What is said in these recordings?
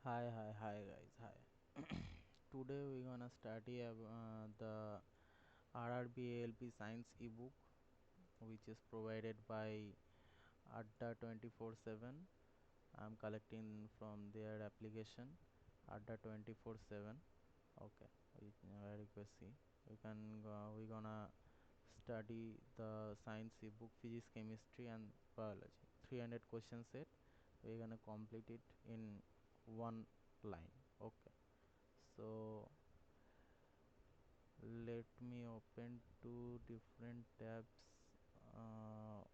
Hi guys, hi. Today we're gonna study the RRB ALP Science ebook, which is provided by Adda 24/7. I'm collecting from their application, Adda 24/7. Okay, I request see. We're gonna study the science ebook, physics, chemistry, and biology. 300 question set. We're gonna complete it in one line. Okay, so let me open two different tabs,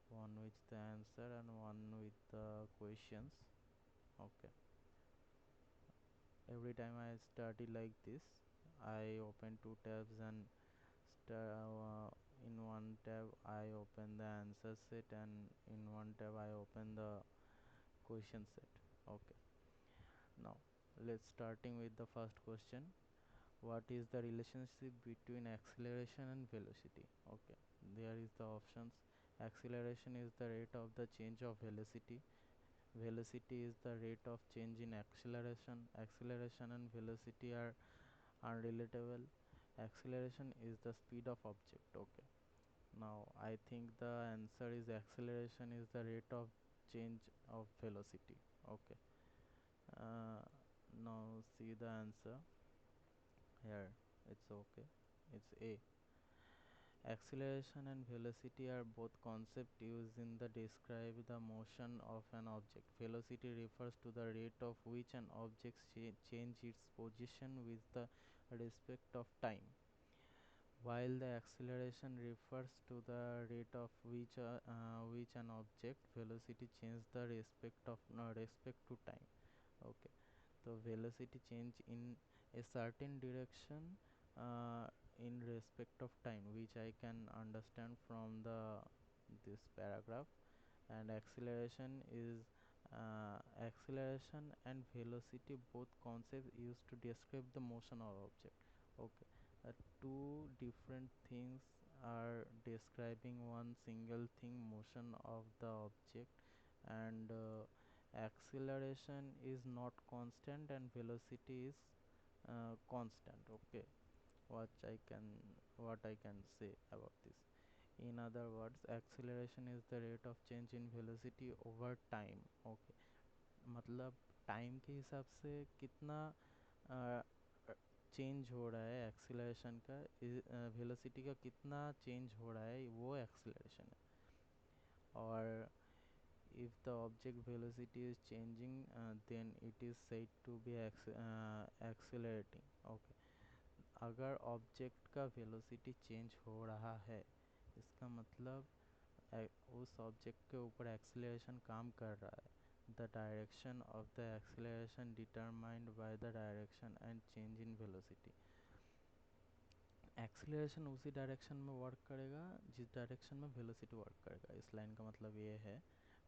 one with the answer and one with the questions. Okay, every time I study like this, I open two tabs and in one tab I open the answer set, and in one tab I open the question set. Okay, now let's starting with the first question. What is the relationship between acceleration and velocity? Okay, there is the options. Acceleration is the rate of the change of velocity. Velocity is the rate of change in acceleration. Acceleration and velocity are unrelatable. Acceleration is the speed of object. Okay, now I think the answer is acceleration is the rate of change of velocity. Okay, uh, now see the answer here. It's okay, it's A. Acceleration and velocity are both concepts used in the describe the motion of an object. Velocity refers to the rate of which an object change its position with the respect of time, while the acceleration refers to the rate of which an object velocity change the respect to time. Okay, the velocity change in a certain direction uh, in respect of time, which I can understand from the this paragraph. And acceleration and velocity, both concepts used to describe the motion of object. Okay, two different things are describing one single thing, motion of the object. And acceleration is not constant and velocity is constant. Okay, what I can say about this. In other words, acceleration is the rate of change in velocity over time. Okay, मतलब time के हिसाब से कितना change हो रहा है acceleration का, velocity का कितना चेंज हो रहा है, वो एक्सीलरेशन है. और if the object velocity is changing, then it is said to be accelerating. Okay, अगर ऑब्जेक्ट का वेलोसिटी चेंज हो रहा है, इसका मतलब उस ऑब्जेक्ट के ऊपर एक्सीलरेशन काम कर रहा है. The direction of the acceleration determined by the direction and change in velocity. Acceleration उसी डायरेक्शन में वर्क करेगा जिस डायरेक्शन में वेलोसिटी वर्क करेगा. इस लाइन का मतलब ये है,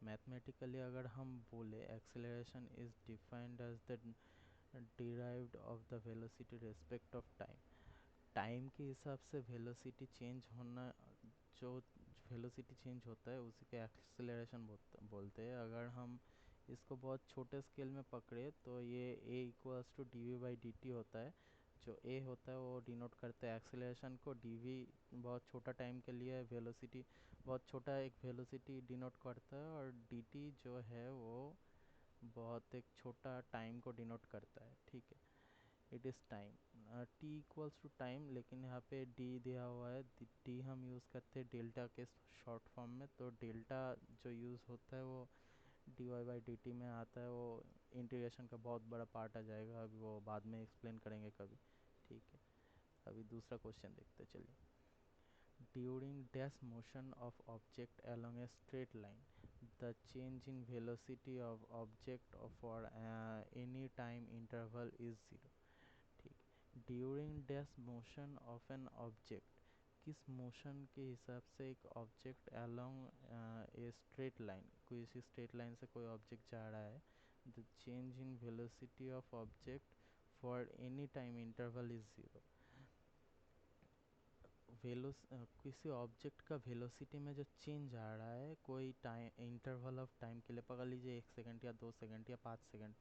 मैथमेटिकली अगर हम बोले, acceleration is defined as the derived of the velocity respect of time. Time के हिसाब से वेलोसिटी चेंज होना, जो वेलोसिटी चेंज होता है उसी के एक्सेलरेशन बोलते हैं. अगर हम इसको बहुत छोटे स्केल में पकड़े तो ये a equals to d v by d t होता है. जो ए होता है वो डिनोट करता है एक्सेलरेशन को, डी वी बहुत छोटा टाइम के लिए वेलोसिटी, बहुत छोटा एक वेलोसिटी डिनोट करता है, और डी टी जो है वो बहुत एक छोटा टाइम को डिनोट करता है. ठीक है, it is time. T equals to time, लेकिन यहाँ पे डी दिया हुआ है. डी हम यूज़ करते हैं डेल्टा के शॉर्ट फॉर्म में, तो डेल्टा जो यूज़ होता है वो d y by d t में आता है. वो इंटीग्रेशन का बहुत बड़ा पार्ट आ जाएगा, अभी वो बाद में एक्सप्लेन करेंगे कभी. ठीक है, अभी दूसरा क्वेश्चन देखते चलिए. During dash motion of object along a straight line, the change in velocity of object for any time interval is zero. ठीक, during dash motion of an object, किस मोशन के हिसाब से एक ऑब्जेक्ट अलोंग ए straight line, कोई इसी straight line से कोई ऑब्जेक्ट जा रहा है, the change in velocity of object for any time interval is zero. किसी ऑब्जेक्ट का वेलोसिटी में जो चेंज आ रहा है कोई टाइम इंटरवल ऑफ टाइम के लिए, पकड़ लीजिए 1 सेकंड या 2 सेकंड या 5 सेकंड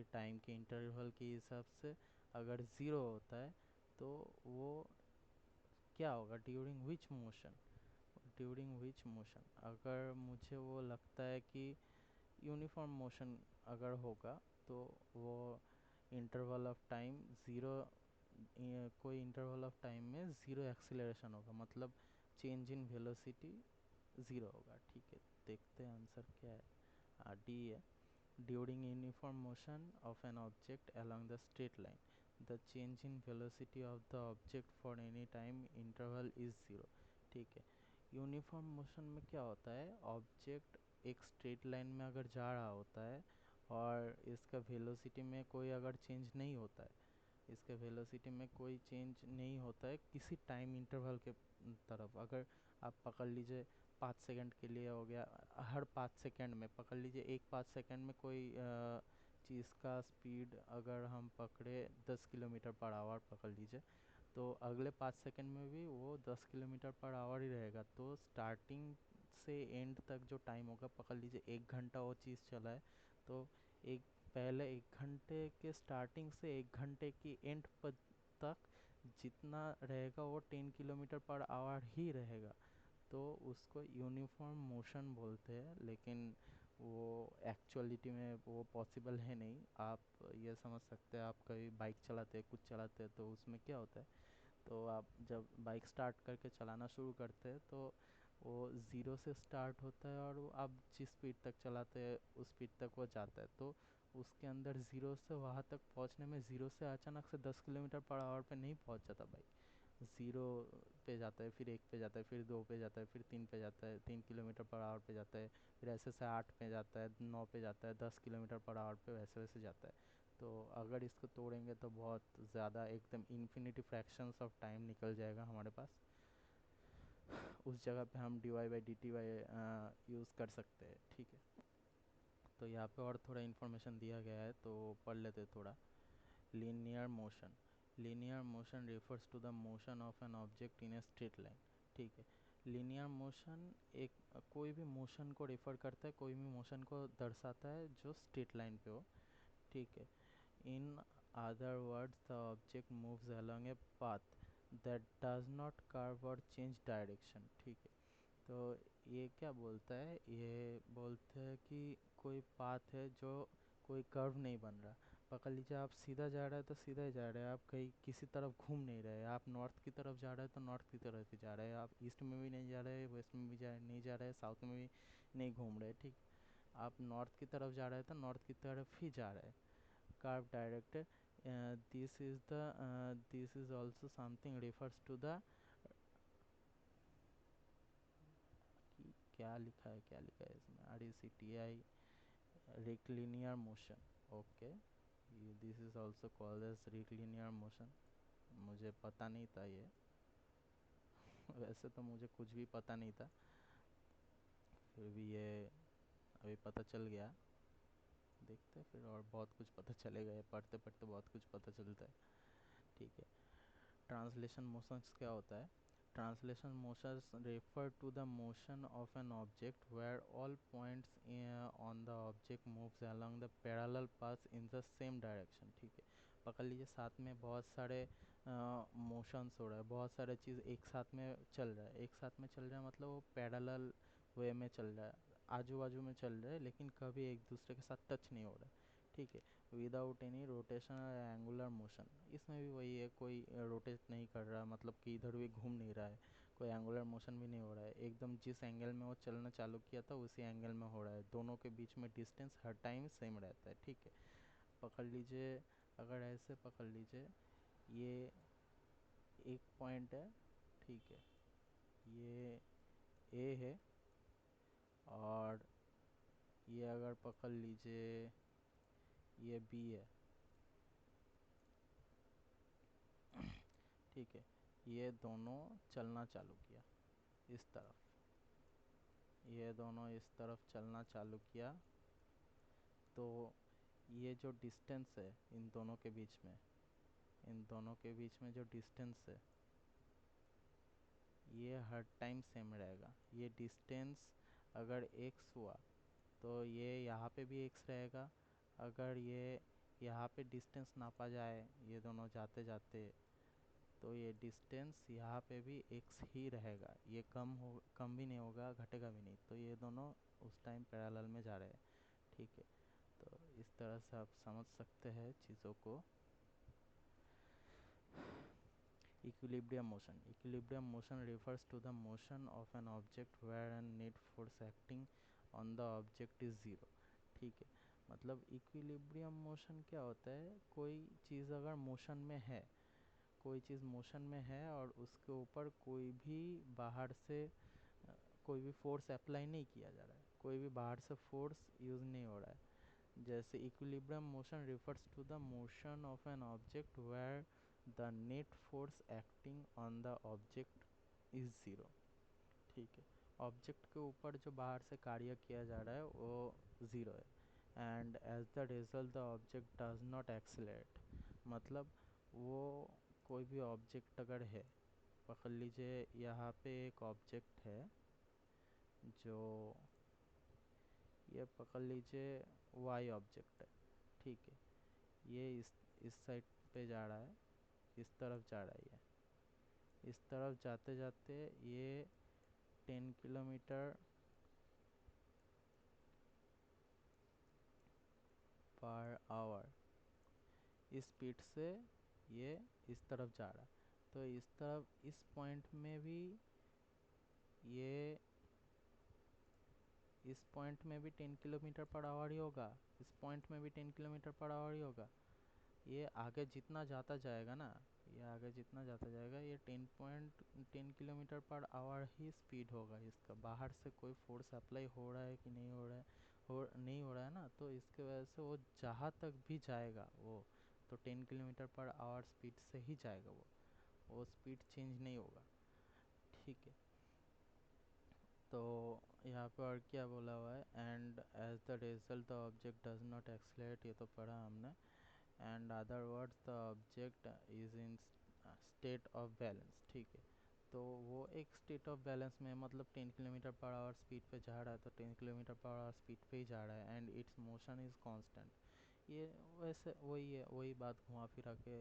उसके टाइम के इंटरवल के हिसाब से अगर ज़ीरो होता है तो वो क्या होगा, ड्यूरिंग विच मोशन अगर मुझे वो लगता है कि यूनिफॉर्म मोशन अगर होगा तो वो इंटरवल ऑफ टाइम ज़ीरो, कोई इंटरवल ऑफ टाइम में ज़ीरो एक्सीलरेशन होगा, मतलब चेंज इन वेलोसिटी ज़ीरो होगा। ठीक है, देखते हैं आंसर क्या है। डी है, during uniform motion of an object along the straight line the change in velocity of the object for any time interval is zero. ठीक है, यूनिफॉर्म मोशन में क्या होता है, ऑब्जेक्ट एक स्ट्रेट लाइन में अगर जा रहा होता है और इसका वेलोसिटी में कोई अगर चेंज नहीं होता है, इसके वेलोसिटी में कोई चेंज नहीं होता है किसी टाइम इंटरवल के तरफ, अगर आप पकड़ लीजिए 5 सेकंड के लिए हो गया, हर 5 सेकंड में पकड़ लीजिए, एक 5 सेकंड में कोई चीज़ का स्पीड अगर हम पकड़े 10 किलोमीटर पर आवर पकड़ लीजिए, तो अगले 5 सेकंड में भी वो 10 किलोमीटर पर आवर ही रहेगा। तो स्टार्टिंग से एंड तक जो टाइम होगा, पकड़ लीजिए 1 घंटा वो चीज़ चला है, तो एक पहले 1 घंटे के स्टार्टिंग से 1 घंटे की एंड तक जितना रहेगा वो 10 किलोमीटर पर आवर ही रहेगा। तो उसको यूनिफॉर्म मोशन बोलते हैं, लेकिन वो एक्चुअलिटी में वो पॉसिबल है नहीं। आप ये समझ सकते हैं, आप कभी बाइक चलाते हैं, कुछ चलाते हैं, तो उसमें क्या होता है, तो आप जब बाइक स्टार्ट करके चलाना शुरू करते हैं तो वो ज़ीरो से स्टार्ट होता है और वो आप जिस स्पीड तक चलाते हैं उस स्पीड तक वो जाता है। तो उसके अंदर ज़ीरो से वहाँ तक पहुँचने में, ज़ीरो से अचानक से 10 किलोमीटर पर आवर पे नहीं पहुँच जाता बाइक। ज़ीरो पे जाता है, फिर 1 पे जाता है, फिर 2 पे जाता है, फिर 3 पे जाता है, 3 किलोमीटर पर आवर पे जाता है, फिर ऐसे से 8 पे जाता है, 9 पे जाता है, 10 किलोमीटर पर आवर पे वैसे वैसे जाता है। तो अगर इसको तोड़ेंगे तो बहुत ज़्यादा एकदम इन्फिनिटी फ्रैक्शंस ऑफ टाइम निकल जाएगा हमारे पास। उस जगह पे हम d y by d t y use कर सकते हैं। ठीक है, तो यहाँ पे और थोड़ा इन्फॉर्मेशन दिया गया है तो पढ़ लेते थोड़ा। Linear motion, linear motion refers to the motion of an object in a straight line. ठीक है, लीनियर मोशन एक कोई भी मोशन को रेफर करता है, कोई भी मोशन को दर्शाता है जो स्ट्रेट लाइन पे हो। ठीक है, in other words the object moves along a path that does not curve और चेंज डायरेक्शन। ठीक है, तो ये क्या बोलता है, ये बोलते हैं कि कोई पाथ है जो कोई कर्व नहीं बन रहा। पकड़ लीजिए आप सीधा जा रहे हैं तो सीधा ही जा रहे हैं, आप कहीं किसी तरफ घूम नहीं रहे, आप नॉर्थ की तरफ जा रहे हैं तो नॉर्थ की तरफ ही जा रहे हैं, आप ईस्ट में भी नहीं जा रहे, वेस्ट में भी नहीं जा रहे, साउथ में भी नहीं घूम रहे। ठीक, आप नॉर्थ की तरफ जा रहे हैं तो नॉर्थ की तरफ ही जा रहे हैं, curve directed. This is also something refers to the, क्या लिखा है, क्या लिखा है इसमें, RECTI, rectilinear motion। Okay, this is also called as rectilinear motion। मुझे पता नहीं था ये वैसे तो मुझे कुछ भी पता नहीं था, फिर भी ये अभी पता चल गया। देखते हैं फिर और बहुत कुछ पता चलेगा, ये पढ़ते पढ़ते बहुत कुछ पता चलता है। ठीक है, ट्रांसलेशन मोशंस क्या होता है, translation motions refer to the motion of an object where all points on the object moves along the parallel path in the same direction. ठीक है, पकड़ लीजिए साथ में बहुत सारे मोशंस हो रहा है, बहुत सारे चीज़ एक साथ में चल रहा है, एक साथ में चल रहा है मतलब वो पैरेलल वे में चल रहा है, आजू बाजू में चल रहा है, लेकिन कभी एक दूसरे के साथ टच नहीं हो रहा है। ठीक है, विदाउट एनी रोटेशन और एंगुलर मोशन, इसमें भी वही है, कोई रोटेट नहीं कर रहा, मतलब कि इधर भी घूम नहीं रहा है, कोई एंगुलर मोशन भी नहीं हो रहा है, एकदम जिस एंगल में वो चलना चालू किया था उसी एंगल में हो रहा है, दोनों के बीच में डिस्टेंस हर टाइम सेम रहता है। ठीक है, पकड़ लीजिए, अगर ऐसे पकड़ लीजिए, ये एक पॉइंट है, ठीक है, ये ए है, और ये अगर पकड़ लीजिए ये बी है। ठीक है, ये दोनों चलना चालू किया इस तरफ, ये दोनों इस तरफ चलना चालू किया, तो ये जो डिस्टेंस है इन दोनों के बीच में, इन दोनों के बीच में जो डिस्टेंस है ये हर टाइम सेम रहेगा। ये डिस्टेंस अगर x हुआ तो ये यहाँ पे भी x रहेगा, अगर ये यहाँ पे डिस्टेंस नापा जाए ये दोनों जाते जाते, तो ये डिस्टेंस यहाँ पे भी x ही रहेगा, ये कम भी नहीं होगा घटेगा भी नहीं, तो ये दोनों उस टाइम पैरेलल में जा रहे हैं। ठीक है, तो इस तरह से आप समझ सकते हैं चीज़ों को। Equilibrium motion refers to the motion of an object where a net force acting on the object is zero। ठीक है, मतलब इक्विलिब्रियम मोशन क्या होता है, कोई चीज़ अगर मोशन में है, कोई चीज़ मोशन में है और उसके ऊपर कोई भी बाहर से कोई भी फोर्स अप्लाई नहीं किया जा रहा है, कोई भी बाहर से फोर्स यूज़ नहीं हो रहा है। जैसे equilibrium motion refers to the motion of an object where the net force acting on the object is zero. ठीक है, ऑब्जेक्ट के ऊपर जो बाहर से कार्य किया जा रहा है वो ज़ीरो है। And as the result the object does not accelerate, मतलब वो कोई भी ऑब्जेक्ट अगर है, पकड़ लीजिए यहाँ पे एक ऑब्जेक्ट है, जो ये पकड़ लीजिए वाई ऑब्जेक्ट है। ठीक है, ये इस साइड पे जा रहा है, इस तरफ जा रहा है, ये इस तरफ जाते जाते ये 10 किलोमीटर पर आवर इस स्पीड से ये इस तरफ जा रहा है। तो इस तरफ इस पॉइंट में भी ये इस पॉइंट में भी 10 किलोमीटर पर आवर ही होगा, इस पॉइंट में भी 10 किलोमीटर पर आवर ही होगा। ये आगे जितना जाता जाएगा ना, ये आगे जितना जाता जाएगा ये 10 किलोमीटर पर आवर ही स्पीड होगा इसका। बाहर से कोई फोर्स अप्लाई हो रहा है कि नहीं हो रहा है, नहीं हो रहा है ना, तो इसके वजह से वो जहाँ तक भी जाएगा वो तो 10 किलोमीटर पर आवर स्पीड से ही जाएगा, वो स्पीड चेंज नहीं होगा। ठीक है, तो यहाँ पर और क्या बोला हुआ है, and as the result the object does not accelerate, ये तो पढ़ा हमने। And other words the object is in state of balance. ठीक है, तो वो एक स्टेट ऑफ बैलेंस में, मतलब 10 किलोमीटर पर आवर स्पीड पे जा रहा है तो 10 किलोमीटर पर आवर स्पीड पे ही जा रहा है, and it's motion is constant. ये वैसे वही है, वही बात घुमा फिरा के,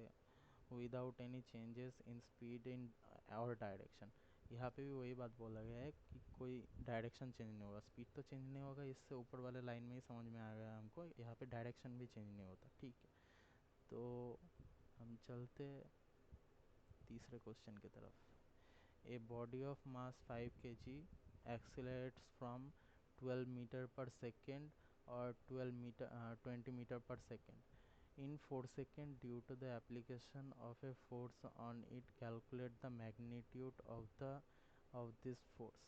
without any changes in speed in और डायरेक्शन। यहाँ पे भी वही बात बोला गया है कि कोई डायरेक्शन चेंज नहीं होगा, स्पीड तो चेंज नहीं होगा, इससे ऊपर वाले लाइन में ही समझ में आ गया हमको, यहाँ पे डायरेक्शन भी चेंज नहीं होता। ठीक है, तो हम चलते तीसरे क्वेश्चन की तरफ। A body of mass 5 kg accelerates from 12 metre per second और 20 metre per second in 4 seconds due to the application of a force on it, calculate the magnitude of this force।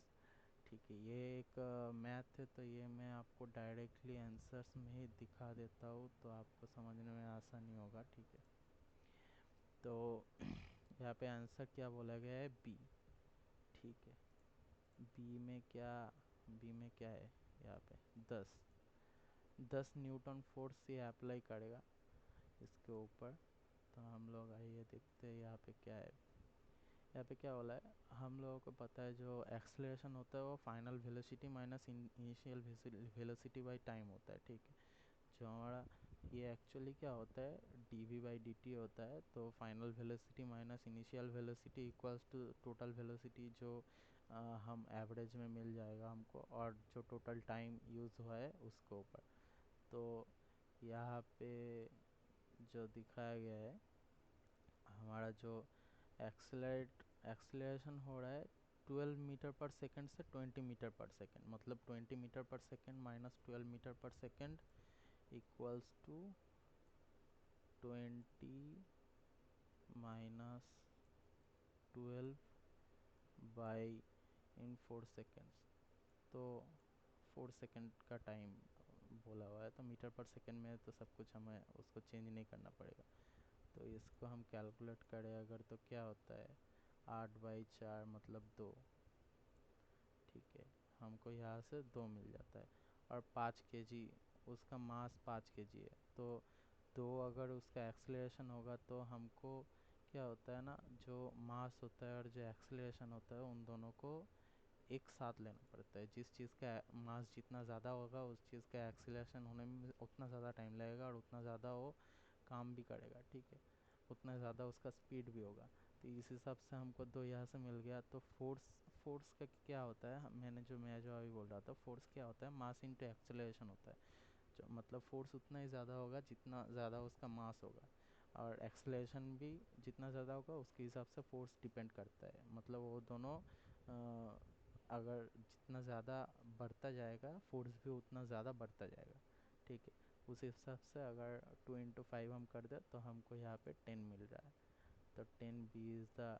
ठीक है, ये एक math है, तो ये मैं आपको डायरेक्टली आंसर्स में ही दिखा देता हूँ तो आपको समझने में आसानी होगा। ठीक है, तो यहाँ पे आंसर क्या बोला गया है, बी। ठीक है, बी में क्या, बी में क्या है, यहाँ पे 10 न्यूटन फोर्स ये अप्लाई करेगा इसके ऊपर। तो हम लोग आइए देखते हैं यहाँ पे क्या है। यहाँ पे क्या बोला है, हम लोगों को पता है जो एक्सलेरेशन होता है वो final velocity minus initial velocity by time होता है। ठीक है, जो हमारा ये एक्चुअली क्या होता है, dv/dt होता है। तो final velocity minus initial velocity equals to total velocity, जो हम एवरेज में मिल जाएगा हमको, और जो टोटल टाइम यूज़ हुआ है उसके ऊपर। तो यहाँ पे जो दिखाया गया है, हमारा जो एक्सलेरेशन हो रहा है 12 मीटर पर सेकेंड से 20 मीटर पर सेकेंड, मतलब 20 metre per second minus 12 metre per second equals to 20 - 12/4 seconds. तो 4 सेकेंड का टाइम बोला हुआ है, तो मीटर पर सेकेंड में तो सब कुछ हमें उसको चेंज नहीं करना पड़ेगा। तो इसको हम कैलकुलेट करें अगर तो क्या होता है, 8/4 मतलब 2। ठीक है, हमको यहाँ से 2 मिल जाता है। और 5 kg, उसका मास 5 kg है, तो 2 अगर उसका एक्सलेरेशन होगा तो हमको क्या होता है ना, जो मास होता है और जो एक्सलेरेशन होता है उन दोनों को एक साथ लेना पड़ता है। जिस चीज़ का मास जितना ज़्यादा होगा उस चीज़ का एक्सीलरेशन होने में उतना ज़्यादा टाइम लगेगा और उतना ज़्यादा वो काम भी करेगा, ठीक है, उतना ज़्यादा उसका स्पीड भी होगा। तो इस हिसाब से हमको दो यहाँ से मिल गया। तो फोर्स, फोर्स का क्या होता है, मैं जो अभी बोल रहा था, फोर्स क्या होता है, मास इंटू एक्सेलरेशन होता है। जो मतलब फोर्स उतना ही ज़्यादा होगा जितना ज़्यादा उसका मास होगा, और एक्सेलरेशन भी जितना ज़्यादा होगा उसके हिसाब से फोर्स डिपेंड करता है। मतलब वो दोनों अगर जितना ज़्यादा बढ़ता जाएगा फोर्स भी उतना ज़्यादा बढ़ता जाएगा, ठीक है। उस हिसाब से अगर 2 into 5 हम कर दे तो हमको यहाँ पे 10 मिल रहा है। तो 10B is the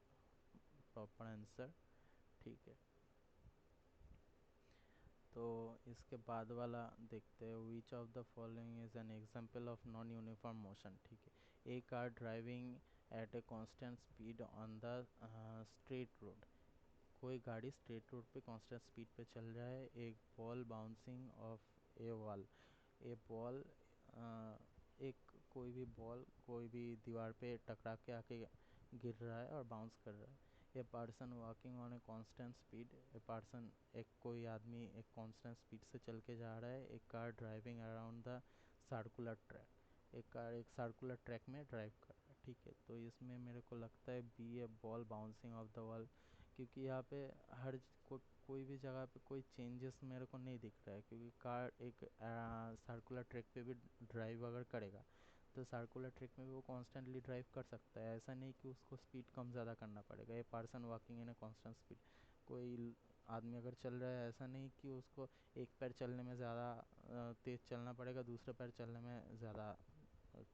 proper answer, ठीक है। तो इसके बाद वाला देखते हैं, which of the following is an example of non uniform motion, ठीक है। A car driving at a constant speed on the straight road, कोई गाड़ी स्ट्रेट रोड पे कांस्टेंट स्पीड पे चल रहा है। एक ball bouncing off a wall, a ball एक कोई भी बॉल कोई भी दीवार पे टकरा के आके गिर रहा है और बाउंस कर रहा है। A person walking on A constant speed, a person एक कोई आदमी एक कांस्टेंट स्पीड से चल के जा रहा है। एक car driving around the circular track, एक कार एक सर्कुलर ट्रैक में ड्राइव कर रहा है, ठीक है। तो इसमें मेरे को लगता है B, a ball bouncing off the wall, क्योंकि यहाँ पे कोई भी जगह पे कोई चेंजेस मेरे को नहीं दिख रहा है, क्योंकि कार एक सर्कुलर ट्रैक पे भी ड्राइव अगर करेगा तो सर्कुलर ट्रैक में भी वो कॉन्स्टेंटली ड्राइव कर सकता है। ऐसा नहीं कि उसको स्पीड कम ज़्यादा करना पड़ेगा। ये person walking in a constant speed, कोई आदमी अगर चल रहा है, ऐसा नहीं कि उसको एक पैर चलने में ज़्यादा तेज़ चलना पड़ेगा, दूसरे पैर चलने में ज़्यादा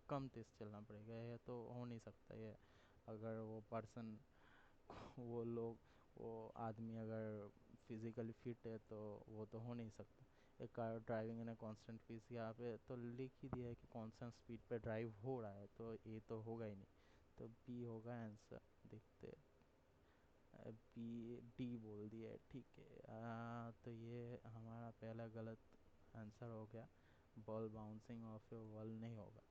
कम तेज़ चलना पड़ेगा, ये तो हो नहीं सकता। ये अगर वो पर्सन वो लोग वो आदमी अगर फिजिकली फिट है तो वो तो हो नहीं सकता। एक car driving in constant speed, यहाँ पे तो लिख ही दिया है कि कांस्टेंट स्पीड पे ड्राइव हो रहा है, तो ये तो होगा ही नहीं। तो बी होगा आंसर, देखते हैं। बी डी बोल दिया है, ठीक है। तो ये हमारा पहला गलत आंसर हो गया, ball bouncing off a wall नहीं होगा।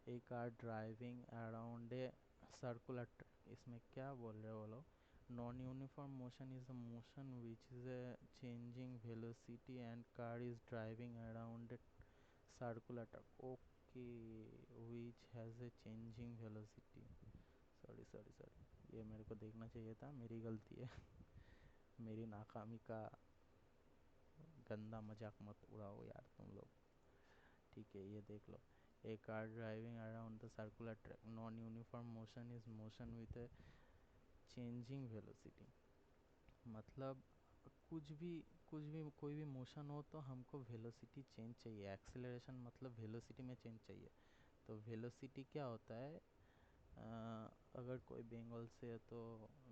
A car driving around a circular track, इसमें क्या बोल रहे हो वो लोग, non uniform motion is a motion which is a changing velocity and car is driving around a circular track, okay, which has a changing velocity. Sorry sorry sorry, ये मेरे को देखना चाहिए था, मेरी गलती है। मेरी नाकामी का गंदा मजाक मत उड़ाओ यार तुम लोग, ठीक है। ये देख लो, a car driving around the circular track, non uniform motion is motion with a changing velocity. मतलब कुछ भी कोई भी मोशन हो तो हमको वेलोसिटी चेंज चाहिए, एक्सेलरेशन मतलब वेलोसिटी में चेंज चाहिए। तो वेलोसिटी क्या होता है, अगर कोई बंगाल से है तो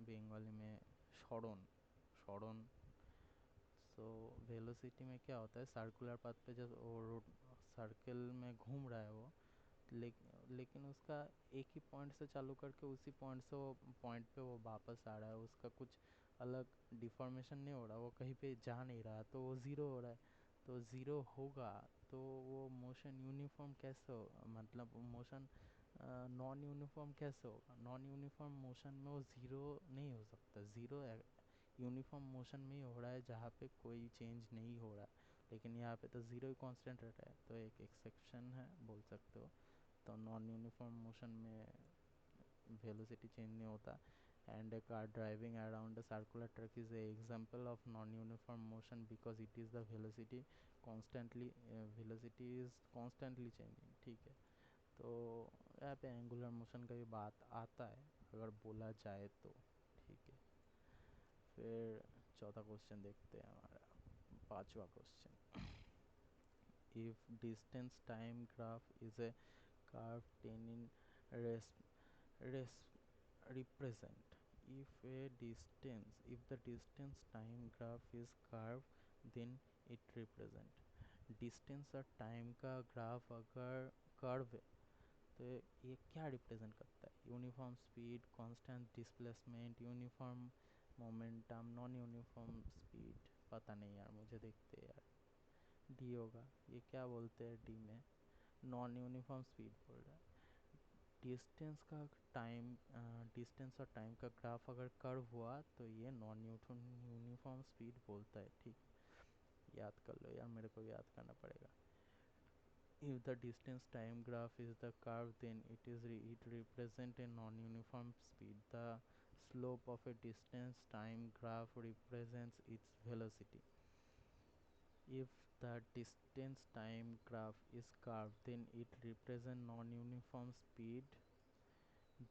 बंगाली में सड़न, सड़न। सो वेलोसिटी में क्या होता है, सर्कुलर पाथ पे जब वो रोड सर्कल में घूम रहा है वो, लेकिन उसका एक ही पॉइंट से चालू करके उसी पॉइंट से वो पॉइंट पे वो वापस आ रहा है, उसका कुछ अलग डिफॉर्मेशन नहीं हो रहा, वो कहीं पे जा नहीं रहा, तो वो ज़ीरो हो रहा है। तो ज़ीरो होगा तो वो मोशन यूनिफॉर्म कैसे हो, मतलब मोशन नॉन यूनिफॉर्म कैसे होगा, नॉन यूनिफॉर्म मोशन में वो ज़ीरो नहीं हो सकता। ज़ीरो यूनिफॉर्म मोशन में ही हो रहा है जहाँ पे कोई चेंज नहीं हो रहा है, लेकिन यहाँ पे तो ज़ीरो ही कांस्टेंट रहता है, तो एक एक्सेप्शन है बोल सकते हो। तो नॉन यूनिफॉर्म मोशन में वेलोसिटी चेंज नहीं होता। And A car driving around a circular track is a example of non uniform motion because it is the velocity constantly, velocity is constantly changing, ठीक है। तो यहाँ पे एंगुलर मोशन का भी बात आता है अगर बोला जाए तो, ठीक है। फिर चौथा क्वेश्चन देखते हैं, हमारा पांचवा question, if distance time graph is a curve 10 in res, res represent, if the distance time graph is curve then it represent, distance और टाइम का ग्राफ अगर कर्व है तो ये क्या रिप्रेजेंट करता है, uniform speed, constant displacement, uniform momentum, non uniform speed, पता नहीं यार, मुझे देखते हैं यार, डी होगा। ये क्या बोलते हैं डी में, नॉन यूनिफॉर्म स्पीड बोल रहा है। डिस्टेंस का टाइम, डिस्टेंस और टाइम का ग्राफ अगर कर्व हुआ तो ये नॉन यूनिफॉर्म स्पीड बोलता है, ठीक। याद कर लो यार, मेरे को याद करना पड़ेगा। If the distance time graph is the curve, then it represent a non-uniform speed. The slope of a distance time graph represents its velocity. If the distance time graph is curved, then it represents non-uniform speed.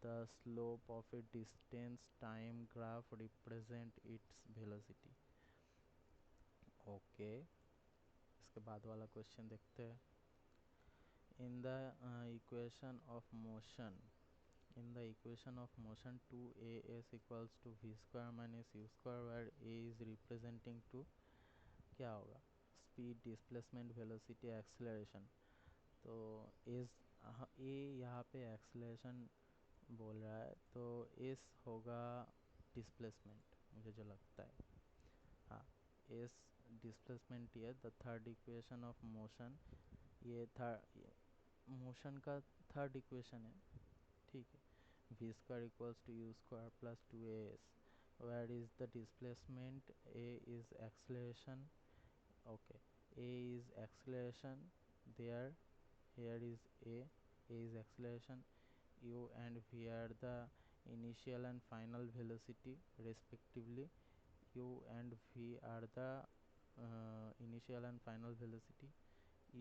The slope of a distance time graph represent its velocity. Okay इसके बाद वाला question देखते हैं. In the equation of motion, in the equation of motion, 2as equals to v square minus u square, where a is representing to क्या होगा, speed, displacement, velocity, acceleration. तो इस ए यहाँ पे एक्सेलरेशन बोल रहा है, तो इस होगा डिस्प्लेसमेंट मुझे जो लगता है. हाँ, इस डिस्प्लेसमेंट है. The third equation of motion, ये मोशन का थर्ड इक्वेशन है. ठीक है. V square equals to u square plus 2as, where is the displacement, a is acceleration. Okay, a is acceleration there, here is a is acceleration, u and v are the initial and final velocity respectively. U and v are the initial and final velocity.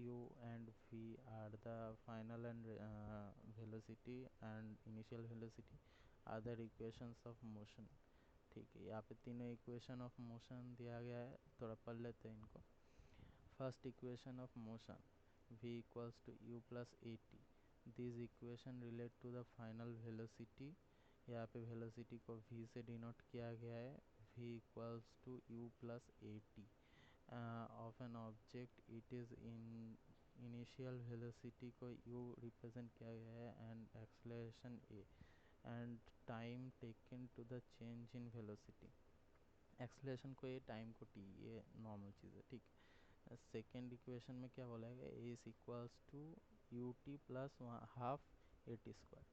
U and v are the final and velocity and initial velocity, other equations of motion. ठीक है, यहाँ पे तीनों equation of motion दिया गया है, थोड़ा पढ़ लेते हैं इनको. First equation of motion, v equals to u plus at. These equation relate to the final velocity. यहाँ पे velocity को v से डिनोट किया गया है. v equals to u plus at of an object. It is in initial velocity को u represent किया गया है and acceleration a and time taken to the change in velocity. acceleration को a, टाइम को t, ये normal चीज़ है. ठीक है. सेकेंड इक्वेशन में क्या बोला है, a is equals to u t plus half a t square.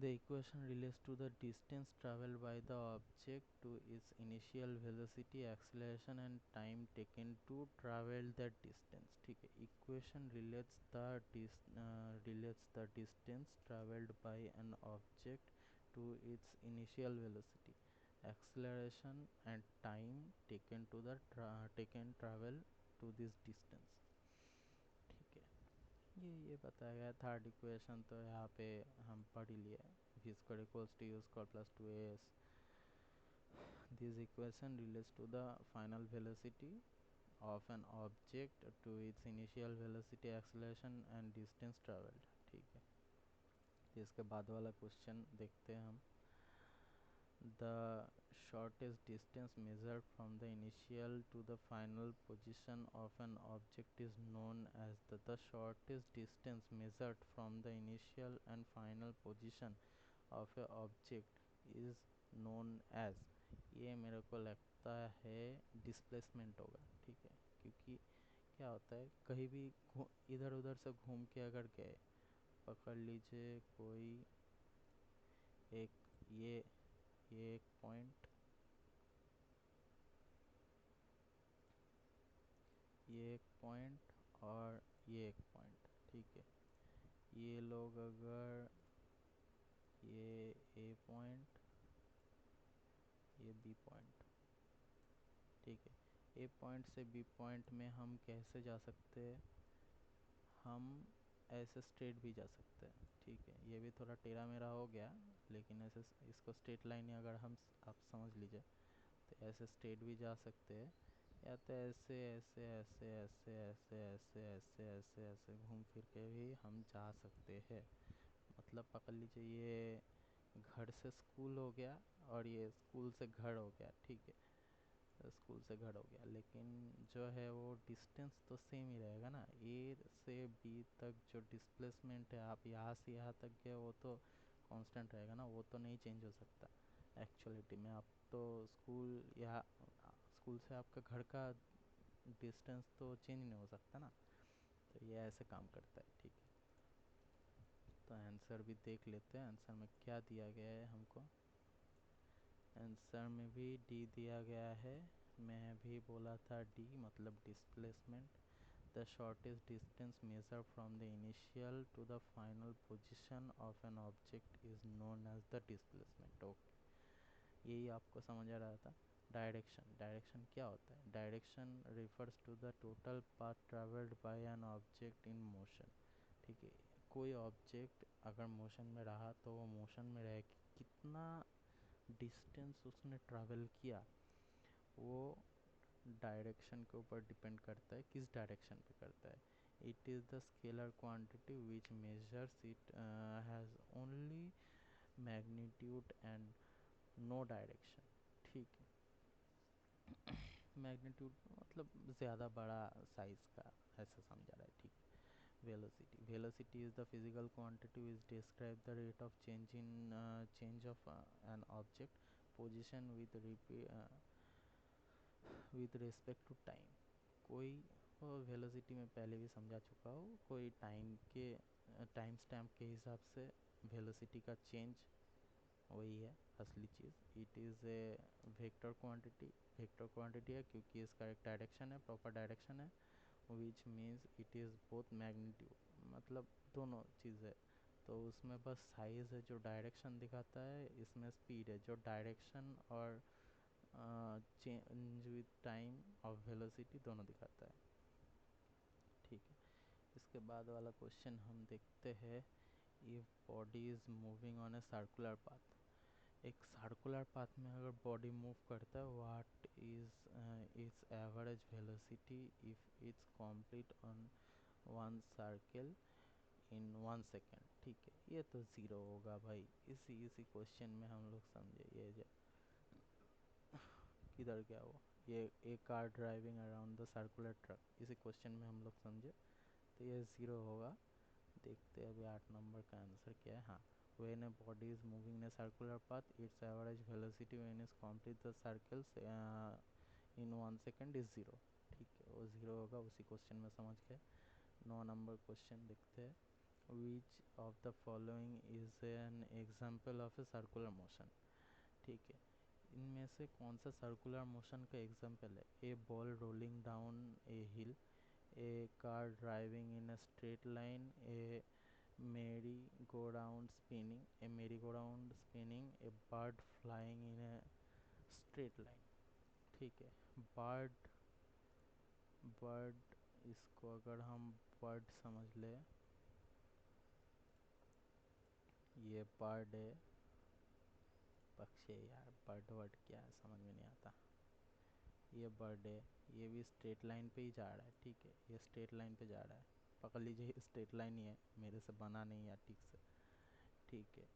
The equation relates to the distance travelled by the object to its initial velocity, acceleration and time taken to travel that distance. ठीक है. Equation relates the distance travelled by an object to its initial velocity, acceleration and time taken to the travel to this distance. ठीक है. ये बताया गया. Third equation तो यहाँ पे हम पढ़ ही लिए, v square equals to u square plus 2as. This equation relates to the final velocity of an object to its initial velocity, acceleration and distance traveled. ठीक है. इसके बाद वाला क्वेश्चन देखते हैं हम. The shortest distance measured from the initial to the final position of an object is known as the shortest distance measured from the initial and final position of a object is known as. ये मेरे को लगता है displacement होगा. ठीक है. क्योंकि क्या होता है, कहीं भी इधर उधर से घूम के अगर गए, पकड़ लीजिए कोई एक ये एक पॉइंट, ये एक पॉइंट और ये एक पॉइंट. ठीक है. ये लोग अगर ये ए पॉइंट, ये बी पॉइंट. ठीक है. ए पॉइंट से बी पॉइंट में हम कैसे जा सकते हैं, हम ऐसे स्ट्रेट भी जा सकते हैं. ठीक है. ये भी थोड़ा टेढ़ा मेरा हो गया, लेकिन ऐसे इसको स्ट्रेट लाइन अगर हम आप समझ लीजिए, तो ऐसे स्ट्रेट भी जा सकते हैं, या तो ऐसे ऐसे ऐसे ऐसे ऐसे ऐसे ऐसे ऐसे ऐसे घूम फिर के भी हम जा सकते हैं. मतलब पकड़ लीजिए, ये घर से स्कूल हो गया और ये स्कूल से घर हो गया. ठीक है. स्कूल से घर हो गया, लेकिन जो है वो डिस्टेंस तो सेम ही रहेगा ना. ए से बी तक जो डिस्प्लेसमेंट है, आप यहाँ से यहाँ तक गए, वो तो कांस्टेंट रहेगा ना, वो तो नहीं चेंज हो सकता एक्चुअलिटी में. आप तो स्कूल से आपका घर का डिस्टेंस तो चेंज नहीं हो सकता ना. तो ये ऐसे काम करता है. ठीक है. तो आंसर भी देख लेते हैं. आंसर में क्या दिया गया है हमको. आंसर में भी डी दिया गया है. मैं भी बोला था डी मतलब displacement. The shortest distance measured from the initial to the final position of an object is known as the displacement. Okay, यही आपको समझ आ रहा था. डायरेक्शन क्या होता है? Direction refers to the total path travelled by an object in motion. ठीक है, कोई ऑब्जेक्ट अगर मोशन में रहा तो वो मोशन में रह के कितना डिस्टेंस उसने ट्रैवल किया, वो डायरेक्शन के ऊपर डिपेंड करता है. किस डायरेक्शन पे करता है? It is the scalar quantity which measures it has only magnitude and no direction. ठीक है, मैग्नीट्यूड मतलब ज़्यादा बड़ा साइज़ का, ऐसा समझा रहा है. ठीक है. Velocity is the physical quantity which describe the rate of change of an object position with respect to time. कोई वेलोसिटी में पहले भी समझा चुका हूँ, कोई टाइम स्टैम्प के हिसाब से वेलोसिटी का चेंज, वही है असली चीज़. It is a vector quantity है क्योंकि इसका एक डायरेक्शन है, प्रॉपर डायरेक्शन है. Which means it is both magnitude, मतलब दोनों चीज़ है. तो उसमें बस साइज़ है जो डायरेक्शन दिखाता है, इसमें स्पीड है जो डायरेक्शन और चेंज विद टाइम और वेलोसिटी दोनों दिखाता है. ठीक है, इसके बाद वाला क्वेश्चन हम देखते हैं. If body is moving on a circular path, एक सर्कुलर पाथ में अगर बॉडी मूव करता है, what is it's average velocity if it's complete on one circle in 1 second. ठीक है, ये तो ज़ीरो होगा भाई. इसी क्वेश्चन में हम लोग समझे. ये जो किधर गया वो, ये एक car driving around the circular truck, इसी क्वेश्चन में हम लोग समझे. तो ये ज़ीरो होगा. देखते हैं अभी 8 नंबर का आंसर क्या है. हाँ, when a body is moving in a circular path, its average velocity when it complete the circles in 1 second is 0. ठीक है, वो 0 होगा. उसी क्वेश्चन में समझ गए. 9 नंबर क्वेश्चन देखते हैं. Which of the following is an example of a circular motion. ठीक है, इनमें से कौन सा सर्कुलर मोशन का एग्जाम्पल है? A ball rolling down a hill, a car driving in a straight line, a merry-go-round spinning, a bird flying in a straight line. ठीक है, बर्ड बर्ड इसको अगर हम बर्ड समझ ले, ये बर्ड है, पक्षी है यार. बर्ड वर्ड क्या है समझ में नहीं आता. ये बर्ड है, ये भी स्ट्रेट लाइन पे ही जा रहा है. ठीक है, ये स्ट्रेट लाइन पे जा रहा है, पकड़ लीजिए स्ट्रेट लाइन ही है, मेरे से बना नहीं यार ठीक से. ठीक है,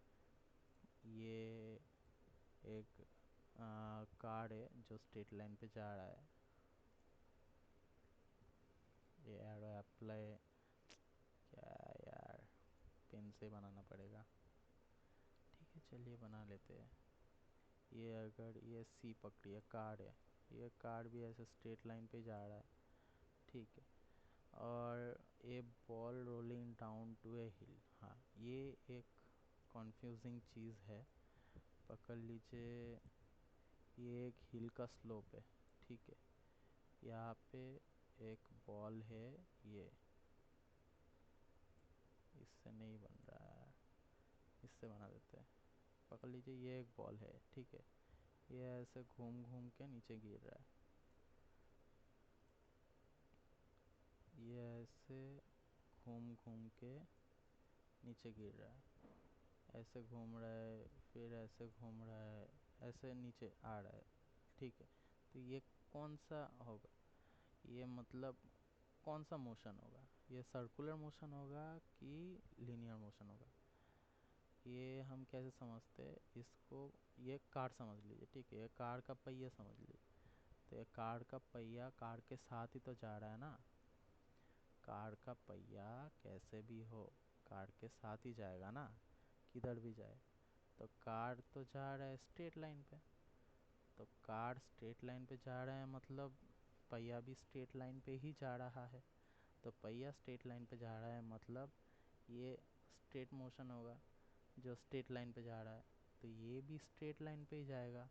ये एक कार है जो स्ट्रेट लाइन पे जा रहा है. ये एरो अप्लाई, क्या यार, पेन से बनाना पड़ेगा. ठीक है, चलिए बना लेते हैं. ये अगर ये सी पकड़िए, कार है, ये कार भी ऐसे स्ट्रेट लाइन पे जा रहा है. ठीक है, और ए बॉल रोलिंग डाउन टू ए हिल. हाँ, ये एक कॉन्फ्यूजिंग चीज़ है. पकड़ लीजिए, ये एक हिल का स्लोप है. ठीक है, यहाँ पे एक बॉल है, ये इससे नहीं बन रहा है, इससे बना देते हैं. पकड़ लीजिए, ये एक बॉल है. ठीक है, ये ऐसे घूम घूम के नीचे गिर रहा है. ये ऐसे घूम घूम के नीचे गिर रहा है, ऐसे घूम रहा है, फिर ऐसे घूम रहा है, ऐसे नीचे आ रहा है. ठीक है, तो ये कौन सा होगा? ये मतलब कौन सा मोशन होगा? ये सर्कुलर मोशन होगा कि लीनियर मोशन होगा? ये हम कैसे समझते हैं इसको? ये कार समझ लीजिए. ठीक है, ये कार का पहिया समझ लीजिए. तो ये कार का पहिया कार के साथ ही तो जा रहा है ना. कार का पहिया कैसे भी हो कार के साथ ही जाएगा ना, किधर भी जाए. तो कार तो जा रहा है स्ट्रेट लाइन पे, तो कार स्ट्रेट लाइन पे जा रहा है मतलब पहिया भी स्ट्रेट लाइन पे ही जा रहा है. तो पहिया स्ट्रेट लाइन पे जा रहा है मतलब ये स्ट्रेट मोशन होगा जो स्ट्रेट लाइन पे जा रहा है. तो ये भी स्ट्रेट लाइन पे ही जाएगा,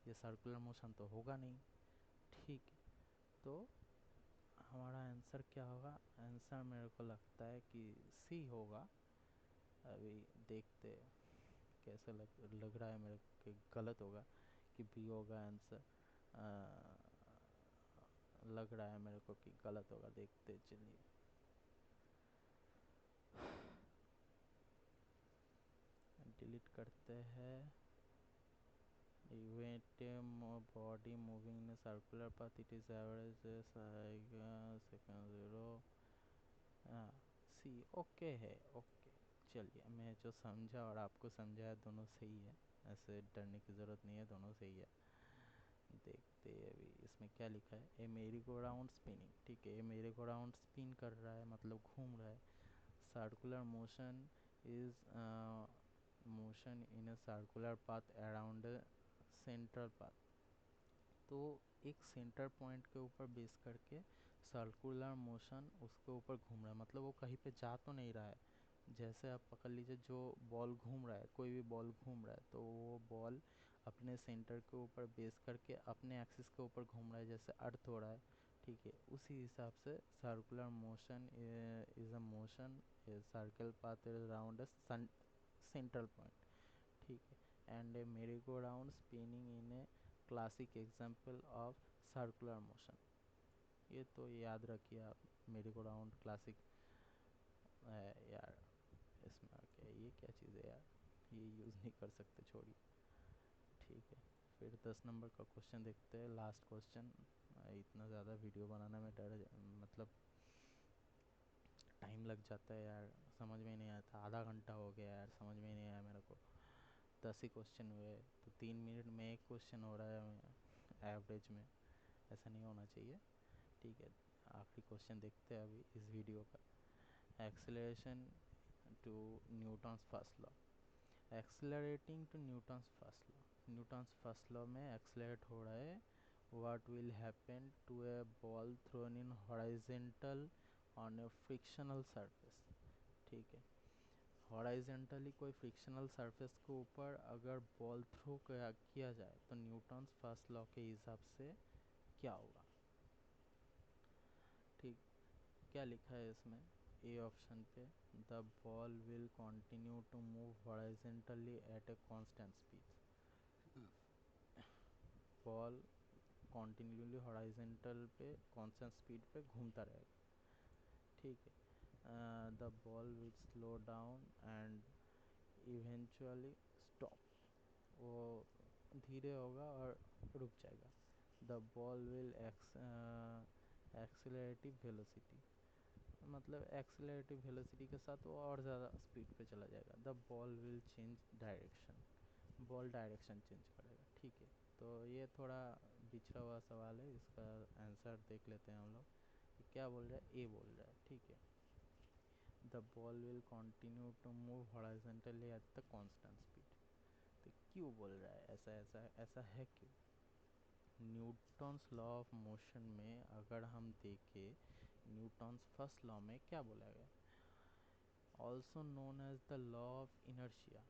ये सर्कुलर मोशन तो होगा नहीं. ठीक है, तो हमारा आंसर क्या होगा? आंसर मेरे को लगता है कि सी होगा। अभी देखते हैं कैसे लग रहा है मेरे को कि गलत होगा कि बी होगा आंसर। लग रहा है मेरे को कि गलत होगा, देखते चलिए। डिलीट करते हैं। Event body moving in circular path it is average second zero. हाँ, सी ओके है, ओके। चलिए, मैं जो समझा और आपको समझाया दोनों सही है, ऐसे डरने की ज़रूरत नहीं है, दोनों सही है। देखते हैं अभी इसमें क्या लिखा है। ए मेरी गो राउंड स्पिनिंग, ठीक है, ए मेरी गो राउंड स्पिन कर रहा है मतलब घूम रहा है। Circular motion is motion in a circular path around central path. तो एक सेंटर पॉइंट के ऊपर बेस करके सर्कुलर मोशन उसके ऊपर घूम रहा है, मतलब वो कहीं पे जा तो नहीं रहा है। जैसे आप पकड़ लीजिए, जो बॉल घूम रहा है, कोई भी बॉल घूम रहा है, तो वो बॉल अपने सेंटर के ऊपर बेस करके अपने एक्सिस के ऊपर घूम रहा है, जैसे अर्थ हो रहा है, ठीक है। उसी हिसाब से circular motion is a motion circle path around a central point, ठीक है। एंड ए मेरी go round spinning in a classic example of circular motion. ये तो याद रखिए आप, मेरी गो राउंड क्लासिक यार। इसमें क्या ये क्या चीज़ है यार, ये यूज़ नहीं कर सकते, छोड़िए, ठीक है। फिर 10 नंबर का क्वेश्चन देखते हैं, लास्ट क्वेश्चन। इतना ज़्यादा वीडियो बनाने में मतलब टाइम लग जाता है यार, समझ में नहीं आता। आधा घंटा हो गया यार, समझ में नहीं आया मेरे को। 10 ही क्वेश्चन हुए तो 3 मिनट में एक क्वेश्चन हो रहा है एवरेज में, ऐसा नहीं होना चाहिए, ठीक है। आखिरी क्वेश्चन देखते हैं अभी इस वीडियो का। Acceleration to Newton's first law. Accelerating to Newton's first law, Newton's first law में एक्सेलरेट हो रहा है। What will happen to a ball thrown in horizontal on a frictional surface, ठीक है। हॉरिजॉन्टली कोई फ्रिक्शनल सरफेस के ऊपर अगर बॉल थ्रो किया जाए तो न्यूटन्स फर्स्ट लॉ के हिसाब से क्या होगा, ठीक। क्या लिखा है इसमें ए ऑप्शन पे, the ball will continue to move horizontally at a constant speed. Ball continuously horizontal पे कांस्टेंट स्पीड पे घूमता रहेगा, ठीक है। The ball will slow down and eventually stop, वो धीरे होगा और रुक जाएगा। The ball will accelerative velocity, मतलब एक्सेलरेटिव वेलोसिटी के साथ वो और ज़्यादा स्पीड पे चला जाएगा। The ball will change direction, ball direction change करेगा, ठीक है। तो ये थोड़ा बिछड़ा हुआ सवाल है, इसका आंसर देख लेते हैं हम लोग। क्या बोल रहा है? ए बोल रहा है, ठीक है। The ball will continue to move horizontally at the constant speed. तो क्यों बोल रहा है ऐसा? ऐसा है क्यों? न्यूटन्स लॉ ऑफ मोशन में अगर हम देखें, न्यूटन्स फर्स्ट लॉ में क्या बोला गया? Also known as the law of inertia.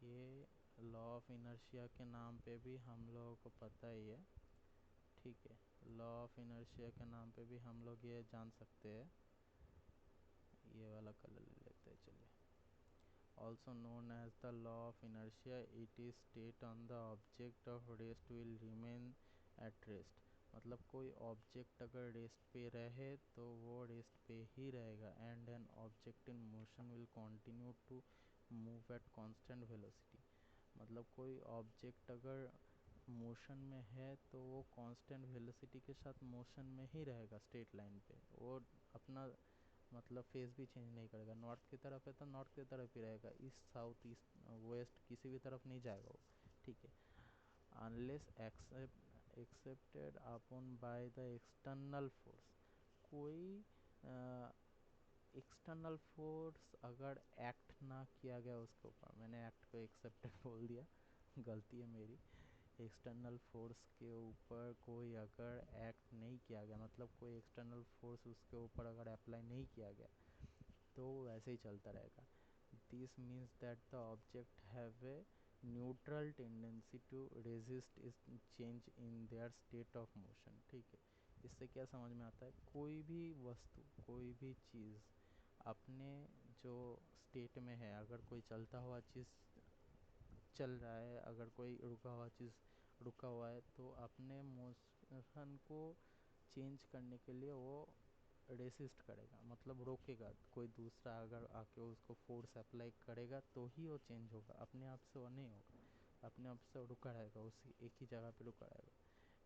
ये लॉ ऑफ इनर्शिया के नाम पे भी हम लोगों को पता ही है, ठीक है। लॉ ऑफ इनर्शिया के नाम पे भी हम लोग ये जान सकते हैं। ये वाला कलर ले लेते हैं, चलिए। Also known as the law of inertia, it is state on the object of rest will remain at rest. मतलब कोई ऑब्जेक्ट अगर रेस्ट पे रहे तो वो रेस्ट पे ही रहेगा। And an object in motion will continue to move at constant velocity. मतलब कोई ऑब्जेक्ट अगर मोशन में है तो वो कांस्टेंट वेलोसिटी के साथ मोशन में ही रहेगा, स्ट्रेट लाइन पे। वो अपना मतलब फेस भी चेंज नहीं करेगा। नॉर्थ की तरफ है तो नॉर्थ की तरफ ही रहेगा, ईस्ट साउथ ईस्ट वेस्ट किसी भी तरफ नहीं जाएगा वो, ठीक है। Unless accepted upon by the external force, कोई एक्सटर्नल फोर्स अगर एक्ट ना किया गया उसके ऊपर, मैंने एक्ट को एक्सेप्टेड बोल दिया, गलती है मेरी। एक्सटर्नल फोर्स के ऊपर कोई अगर एक्ट नहीं किया गया, मतलब कोई एक्सटर्नल फोर्स उसके ऊपर अगर अप्लाई नहीं किया गया, तो वैसे ही चलता रहेगा। This means that the object have a neutral tendency to resist इस change in their state of motion, ठीक है। इससे क्या समझ में आता है, कोई भी वस्तु, कोई भी चीज़ अपने जो स्टेट में है, अगर कोई चलता हुआ चीज़ चल रहा है, अगर कोई रुका हुआ चीज़ रुका हुआ है, तो अपने मोशन को चेंज करने के लिए वो रेसिस्ट करेगा, मतलब रोकेगा। कोई दूसरा अगर आके उसको फोर्स अप्लाई करेगा तो ही वो चेंज होगा, अपने आप से वो नहीं होगा। अपने आप से वो रुका रहेगा, उसी एक ही जगह पे रुका रहेगा।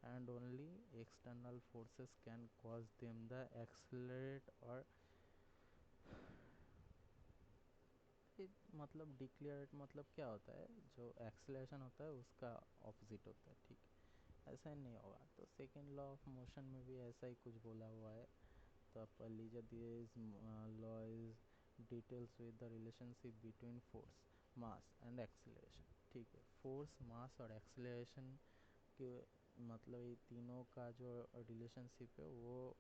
And only external forces can cause them the accelerate और मतलब डिक्लेरेट मतलब क्या होता है, जो एक्सेलरेशन होता है उसका ऑपोजिट होता है, ठीक है। ऐसा ही नहीं होगा। तो सेकेंड लॉ ऑफ मोशन में भी ऐसा ही कुछ बोला हुआ है। तो आप पढ़ लीजिए, this law is details with the relationship between force, mass and acceleration, ठीक है। फोर्स, मास और एक्सेलरेशन के मतलब ये तीनों का जो रिलेशनशिप है वो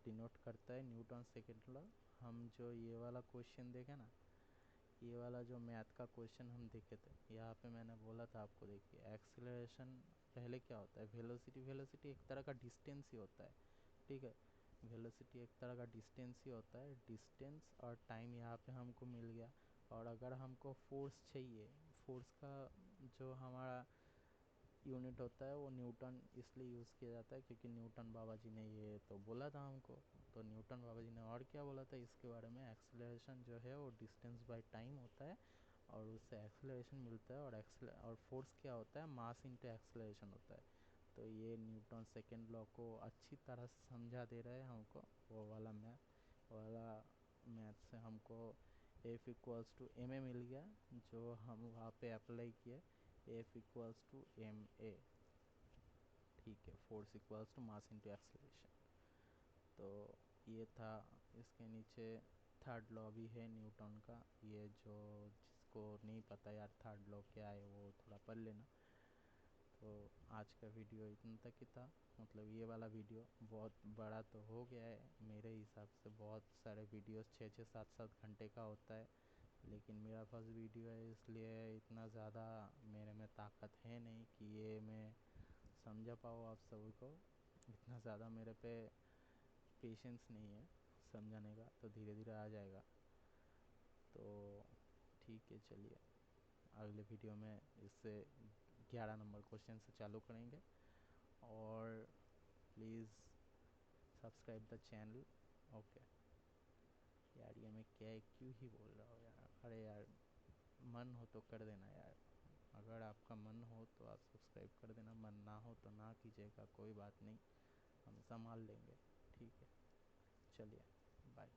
डिनोट करता है न्यूटन सेकेंड लॉ। हम जो ये वाला क्वेश्चन देखे ना, ये वाला जो मैथ का क्वेश्चन हम देखे थे, यहाँ पे मैंने बोला था आपको, देखिए एक्सेलरेशन पहले क्या होता है, वेलोसिटी, वेलोसिटी एक तरह का डिस्टेंस ही होता है, ठीक है। वेलोसिटी एक तरह का डिस्टेंस ही होता है, डिस्टेंस और टाइम यहाँ पे हमको मिल गया। और अगर हमको फोर्स चाहिए, फोर्स का जो हमारा यूनिट होता है वो न्यूटन इसलिए यूज़ किया जाता है क्योंकि न्यूटन बाबा जी ने ये तो बोला था हमको। तो न्यूटन बाबा जी ने और क्या बोला था इसके बारे में, एक्सेलरेशन जो है वो डिस्टेंस बाय टाइम होता है और उससे एक्सेलरेशन मिलता है। और फोर्स क्या होता है, मास इंटू एक्सेलरेशन होता है। तो ये न्यूटन सेकेंड लॉ को अच्छी तरह से समझा दे रहे हैं हमको। वो वाला मैथ से हमको F equals to m a मिल गया, जो हम वहाँ पे अप्लाई किए, F equals to m a, ठीक है। Force equals to mass into acceleration. तो ये था। इसके नीचे थर्ड लॉ भी है न्यूटन का, ये जो जिसको नहीं पता यार थर्ड लॉ क्या है वो थोड़ा पढ़ लेना। तो आज का वीडियो इतना तक ही था, मतलब ये वाला वीडियो बहुत बड़ा तो हो गया है मेरे हिसाब से। बहुत सारे वीडियोस 6-6 7-7 घंटे का होता है, लेकिन मेरा फर्स्ट वीडियो है इसलिए इतना ज़्यादा मेरे में ताकत है नहीं कि ये मैं समझा पाऊँ आप सभी को। इतना ज़्यादा मेरे पे पेशेंस नहीं है समझाने का, तो धीरे धीरे आ जाएगा। तो ठीक है, चलिए अगले वीडियो में इससे 11 नंबर क्वेश्चन से चालू करेंगे। और please subscribe the channel. Okay यार, ये मैं क्या क्यों ही बोल रहा हूँ यार, अरे यार मन हो तो कर देना यार। अगर आपका मन हो तो आप सब्सक्राइब कर देना, मन ना हो तो ना कीजिएगा, कोई बात नहीं, हम संभाल लेंगे, ठीक है। चलिए बाय।